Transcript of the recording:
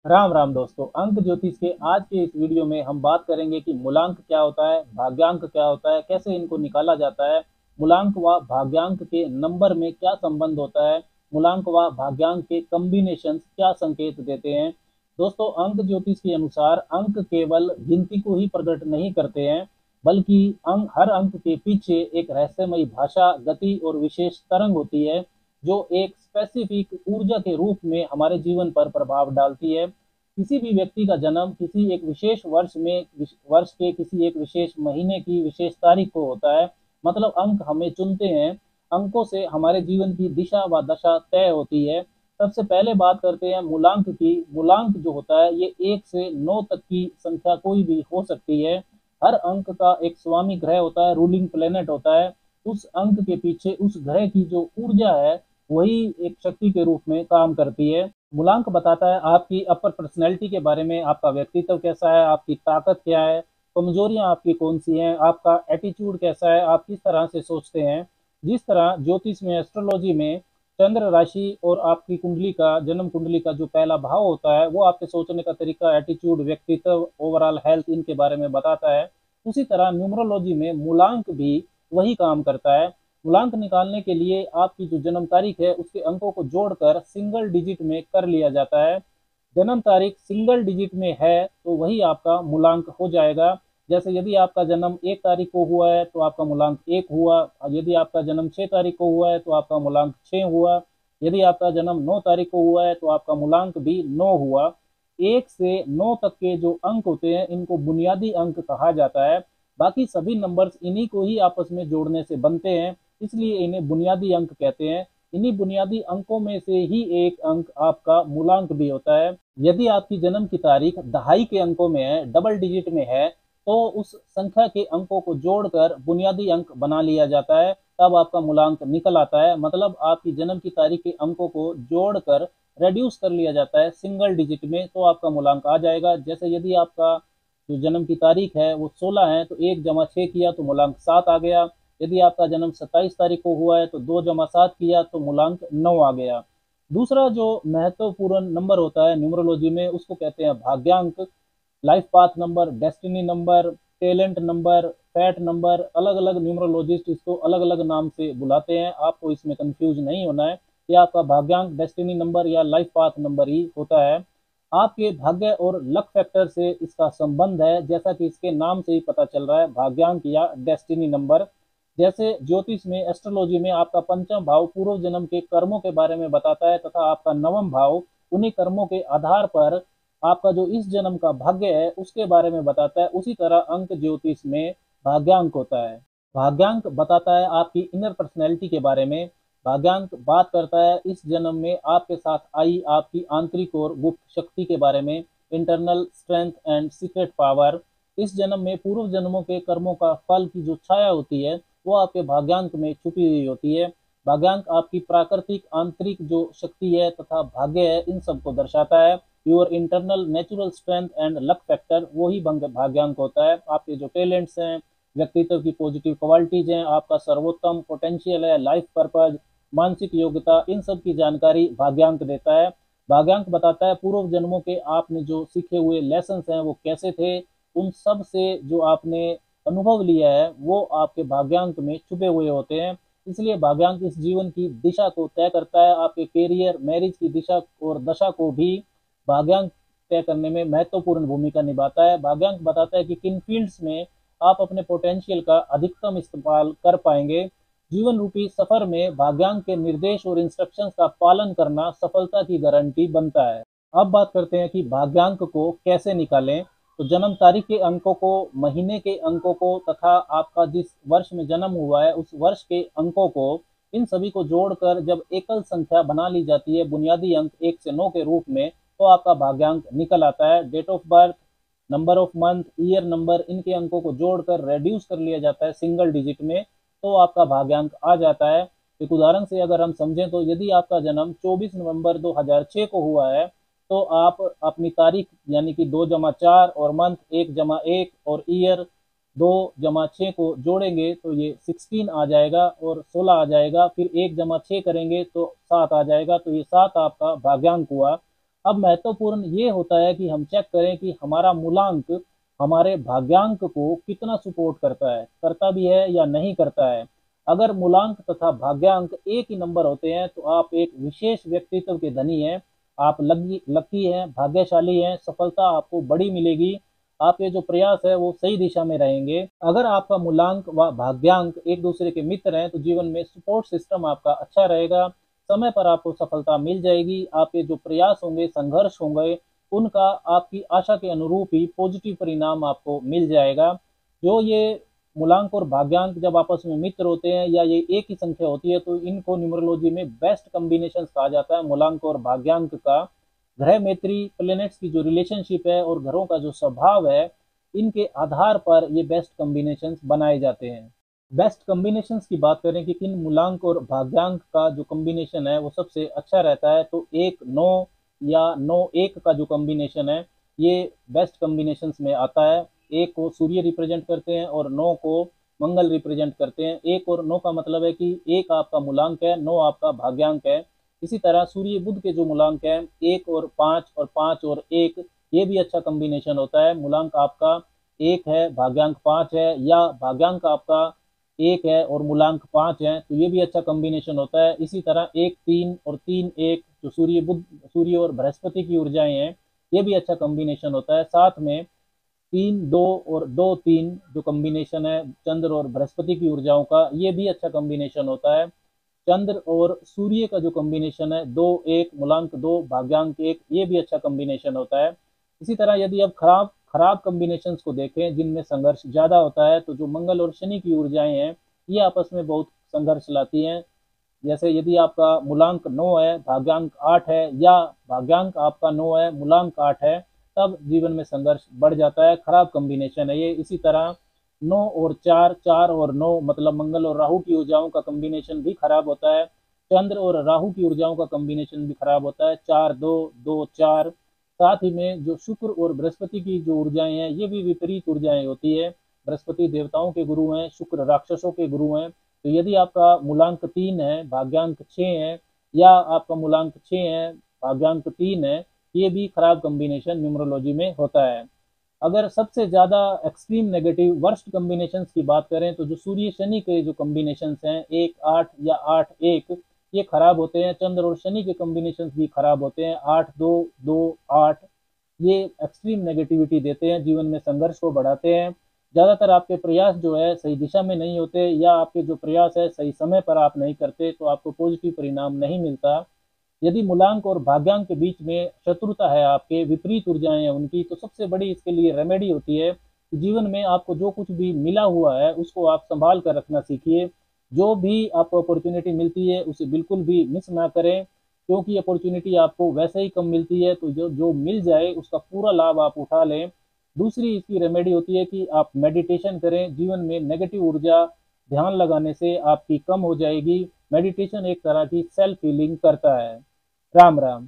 राम राम दोस्तों, अंक ज्योतिष के आज के इस वीडियो में हम बात करेंगे कि मूलांक क्या होता है, भाग्यांक क्या होता है, कैसे इनको निकाला जाता है। मूलांक व भाग्यांक के नंबर में क्या संबंध होता है। मूलांक व भाग्यांक के कॉम्बिनेशन क्या संकेत देते हैं। दोस्तों, अंक ज्योतिष के अनुसार अंक केवल गिनती को ही प्रकट नहीं करते हैं, बल्कि हर अंक के पीछे एक रहस्यमयी भाषा, गति और विशेष तरंग होती है, जो एक स्पेसिफिक ऊर्जा के रूप में हमारे जीवन पर प्रभाव डालती है। किसी भी व्यक्ति का जन्म किसी एक विशेष वर्ष में वर्ष के किसी एक विशेष महीने की विशेष तारीख को होता है। मतलब अंक हमें चुनते हैं। अंकों से हमारे जीवन की दिशा व दशा तय होती है। सबसे पहले बात करते हैं मूलांक की। मूलांक जो होता है ये 1 से 9 तक की संख्या कोई भी हो सकती है। हर अंक का एक स्वामी ग्रह होता है, रूलिंग प्लेनेट होता है। उस अंक के पीछे उस ग्रह की जो ऊर्जा है वही एक शक्ति के रूप में काम करती है। मूलांक बताता है आपकी अपर पर्सनैलिटी के बारे में, आपका व्यक्तित्व कैसा है, आपकी ताकत क्या है, कमजोरियां आपकी कौन सी हैं, आपका एटीट्यूड कैसा है, आप किस तरह से सोचते हैं। जिस तरह ज्योतिष में, एस्ट्रोलॉजी में चंद्र राशि और आपकी कुंडली का, जन्म कुंडली का जो पहला भाव होता है वो आपके सोचने का तरीका, एटीट्यूड, व्यक्तित्व, ओवरऑल हेल्थ, इनके बारे में बताता है। उसी तरह न्यूमरोलॉजी में मूलांक भी वही काम करता है। मूलांक निकालने के लिए आपकी जो जन्म तारीख है उसके अंकों को जोड़कर सिंगल डिजिट में कर लिया जाता है। जन्म तारीख सिंगल डिजिट में है तो वही आपका मूलांक हो जाएगा। जैसे यदि आपका जन्म 1 तारीख को हुआ है तो आपका मूलांक 1 हुआ, और यदि आपका जन्म 6 तारीख को हुआ है तो आपका मूलांक 6 हुआ, यदि आपका जन्म 9 तारीख को हुआ है तो आपका मूलांक भी 9 हुआ। 1 से 9 तक के जो अंक होते हैं इनको बुनियादी अंक कहा जाता है। बाकी सभी नंबर्स इन्हीं को ही आपस में जोड़ने से बनते हैं, इसलिए इन्हें बुनियादी अंक कहते हैं। इन्हीं बुनियादी अंकों में से ही एक अंक आपका मूलांक भी होता है। यदि आपकी जन्म की तारीख दहाई के अंकों में है, डबल डिजिट में है, तो उस संख्या के अंकों को जोड़कर बुनियादी अंक बना लिया जाता है, तब आपका मूलांक निकल आता है। मतलब आपकी जन्म की तारीख के अंकों को जोड़कर रेड्यूस कर लिया जाता है सिंगल डिजिट में, तो आपका मूलांक आ जाएगा। जैसे यदि आपका जो जन्म की तारीख है वो 16 है तो 1 जमा 6 किया तो मूलांक 7 आ गया। यदि आपका जन्म 27 तारीख को हुआ है तो 2 जमा 7 किया तो मूलांक 9 आ गया। दूसरा जो महत्वपूर्ण नंबर होता है न्यूमरोलॉजी में उसको कहते हैं भाग्यांक। Life path number, destiny number, talent number, fat number, अलग अलग न्यूमरोलॉजिस्ट इसको अलग अलग नाम से बुलाते हैं। आपको इसमें कंफ्यूज नहीं होना है कि आपका भाग्यांक, डेस्टिनी नंबर या लाइफ पाथ नंबर ही होता है। आपके भाग्य और लक फैक्टर से इसका संबंध है, जैसा कि इसके नाम से ही पता चल रहा है, भाग्यांक या डेस्टिनी नंबर। जैसे ज्योतिष में, एस्ट्रोलॉजी में आपका पंचम भाव पूर्व जन्म के कर्मों के बारे में बताता है, तथा आपका नवम भाव उन्हीं कर्मों के आधार पर आपका जो इस जन्म का भाग्य है उसके बारे में बताता है। उसी तरह अंक ज्योतिष में भाग्यांक होता है। भाग्यांक बताता है आपकी इनर पर्सनैलिटी के बारे में। भाग्यांक बात करता है इस जन्म में आपके साथ आई आपकी आंतरिक और गुप्त शक्ति के बारे में, internal strength and secret power. इस जन्म में पूर्व जन्मों के कर्मों का फल की जो छाया होती है वो आपके भाग्यांक में छुपी हुई होती है। भाग्यांक आपकी प्राकृतिक आंतरिक जो शक्ति है तथा भाग्य है इन सबको दर्शाता है। Your internal natural strength and luck factor वही भाग्यांक होता है। आपके जो टैलेंट्स हैं, व्यक्तित्व की पॉजिटिव क्वालिटीज हैं, आपका सर्वोत्तम पोटेंशियल है, लाइफ पर्पज, मानसिक योग्यता, इन सब की जानकारी भाग्यांक देता है। भाग्यांक बताता है पूर्व जन्मों के आपने जो सीखे हुए लेसन्स हैं वो कैसे थे, उन सब से जो आपने अनुभव लिया है वो आपके भाग्यांक में छुपे हुए होते हैं। इसलिए भाग्यांक इस जीवन की दिशा को तय करता है। आपके कैरियर, मैरिज की दिशा और दशा को भी भाग्यांक तय करने में महत्वपूर्ण भूमिका निभाता है। भाग्यांक बताता है कि किन फील्ड्स में आप अपने पोटेंशियल का अधिकतम इस्तेमाल कर पाएंगे। जीवन रूपी सफर में भाग्यांक के निर्देश और इंस्ट्रक्शंस का पालन करना सफलता की गारंटी बनता है। अब बात करते हैं कि भाग्यांक को कैसे निकालें। तो जन्म तारीख के अंकों को, महीने के अंकों को तथा आपका जिस वर्ष में जन्म हुआ है उस वर्ष के अंकों को, इन सभी को जोड़कर जब एकल संख्या बना ली जाती है बुनियादी अंक 1 से 9 के रूप में, तो आपका भाग्यांक निकल आता है। Date of birth, number of month, year number, इनके अंकों को जोड़कर रेड्यूस कर लिया जाता है सिंगल डिजिट में, तो आपका भाग्यांक आ जाता है। एक उदाहरण से अगर हम समझें तो यदि आपका जन्म 24 नवंबर 2006 को हुआ है तो आप अपनी तारीख यानी कि 2 जमा 4 और मंथ 1 जमा 1 और ईयर 2 जमा 6 को जोड़ेंगे तो ये 16 आ जाएगा और 16 आ जाएगा। फिर 1 जमा 6 करेंगे तो 7 आ जाएगा, तो ये 7 आपका भाग्यांक हुआ। अब महत्वपूर्ण ये होता है कि हम चेक करें कि हमारा मूलांक हमारे भाग्यांक को कितना सपोर्ट करता है, करता भी है या नहीं करता है। अगर मूलांक तथा भाग्यांक एक ही नंबर होते हैं तो आप एक विशेष व्यक्तित्व के धनी हैं, आप लकी हैं, भाग्यशाली हैं, सफलता आपको बड़ी मिलेगी, आपके जो प्रयास है वो सही दिशा में रहेंगे। अगर आपका मूलांक व भाग्यांक एक दूसरे के मित्र हैं तो जीवन में सपोर्ट सिस्टम आपका अच्छा रहेगा, समय पर आपको सफलता मिल जाएगी, आपके जो प्रयास होंगे, संघर्ष होंगे, उनका आपकी आशा के अनुरूप ही पॉजिटिव परिणाम आपको मिल जाएगा। जो ये मूलांक और भाग्यांक जब आपस में मित्र होते हैं या ये एक ही संख्या होती है तो इनको न्यूमरोलॉजी में बेस्ट कॉम्बिनेशंस कहा जाता है। मूलांक और भाग्यांक का ग्रह मैत्री, प्लैनेट्स की जो रिलेशनशिप है और ग्रहों का जो स्वभाव है, इनके आधार पर ये बेस्ट कॉम्बिनेशंस बनाए जाते हैं। बेस्ट कॉम्बिनेशंस की बात करें कि किन मूलांक और भाग्यांक का जो कॉम्बिनेशन है वो सबसे अच्छा रहता है, तो 1-9 या 9-1 का जो कॉम्बिनेशन है ये बेस्ट कॉम्बिनेशंस में आता है। 1 को सूर्य रिप्रेजेंट करते हैं और 9 को मंगल रिप्रेजेंट करते हैं। 1 और 9 का मतलब है कि 1 आपका मूलांक है, 9 आपका भाग्यांक है। इसी तरह सूर्य बुध के जो मूलांक हैं 1 और 5 और 5 और 1, ये भी अच्छा कॉम्बिनेशन होता है। मूलांक आपका 1 है, भाग्यांक 5 है, या भाग्यांक आपका 1 है और मूलांक 5 है तो ये भी अच्छा कॉम्बिनेशन होता है। इसी तरह 1-3 और 3-1 जो सूर्य और बृहस्पति की ऊर्जाएं हैं, ये भी अच्छा कॉम्बिनेशन होता है। साथ में 3-2 और 2-3 जो कॉम्बिनेशन है चंद्र और बृहस्पति की ऊर्जाओं का, ये भी अच्छा कॉम्बिनेशन होता है। चंद्र और सूर्य का जो कॉम्बिनेशन है 2-1, मूलांक 2, भाग्यांक 1, ये भी अच्छा कॉम्बिनेशन होता है। इसी तरह यदि आप खराब खराब कॉम्बिनेशंस को देखें जिनमें संघर्ष ज्यादा होता है, तो जो मंगल और शनि की ऊर्जाएं हैं ये आपस में बहुत संघर्ष लाती हैं। जैसे यदि आपका मूलांक 9 है, भाग्यांक 8 है, या भाग्यांक आपका 9 है, मूलांक 8 है, तब जीवन में संघर्ष बढ़ जाता है, खराब कॉम्बिनेशन है ये। इसी तरह 9 और 4, 4 और 9 मतलब मंगल और राहु की ऊर्जाओं का कॉम्बिनेशन भी खराब होता है। चंद्र और राहु की ऊर्जाओं का कॉम्बिनेशन भी खराब होता है, 4-2, 2-4। साथ ही में जो शुक्र और बृहस्पति की जो ऊर्जाएं हैं ये भी विपरीत ऊर्जाएं होती है। बृहस्पति देवताओं के गुरु हैं, शुक्र राक्षसों के गुरु हैं। तो यदि आपका मूलांक 3 है, भाग्यांक 6 है, या आपका मूलांक 6 है, भाग्यांक 3 है, ये भी खराब कॉम्बिनेशन न्यूमरोलॉजी में होता है। अगर सबसे ज्यादा एक्सट्रीम नेगेटिव वर्स्ट कॉम्बिनेशंस की बात करें तो जो सूर्य शनि के जो कॉम्बिनेशंस हैं 1-8 या 8-1, ये खराब होते हैं। चंद्र और शनि के कॉम्बिनेशंस भी खराब होते हैं, 8-2-2-8, ये एक्सट्रीम नेगेटिविटी देते हैं, जीवन में संघर्ष को बढ़ाते हैं। ज्यादातर आपके प्रयास जो है सही दिशा में नहीं होते, या आपके जो प्रयास है सही समय पर आप नहीं करते तो आपको पॉजिटिव परिणाम नहीं मिलता। यदि मूलांक और भाग्यांक के बीच में शत्रुता है, आपके विपरीत ऊर्जाएं हैं उनकी, तो सबसे बड़ी इसके लिए रेमेडी होती है कि जीवन में आपको जो कुछ भी मिला हुआ है उसको आप संभाल कर रखना सीखिए। जो भी आपको अपॉर्चुनिटी मिलती है उसे बिल्कुल भी मिस ना करें, क्योंकि अपॉर्चुनिटी आपको वैसे ही कम मिलती है, तो जो जो मिल जाए उसका पूरा लाभ आप उठा लें। दूसरी इसकी रेमेडी होती है कि आप मेडिटेशन करें। जीवन में नेगेटिव ऊर्जा ध्यान लगाने से आपकी कम हो जाएगी। मेडिटेशन एक तरह की सेल्फ हीलिंग करता है। राम राम।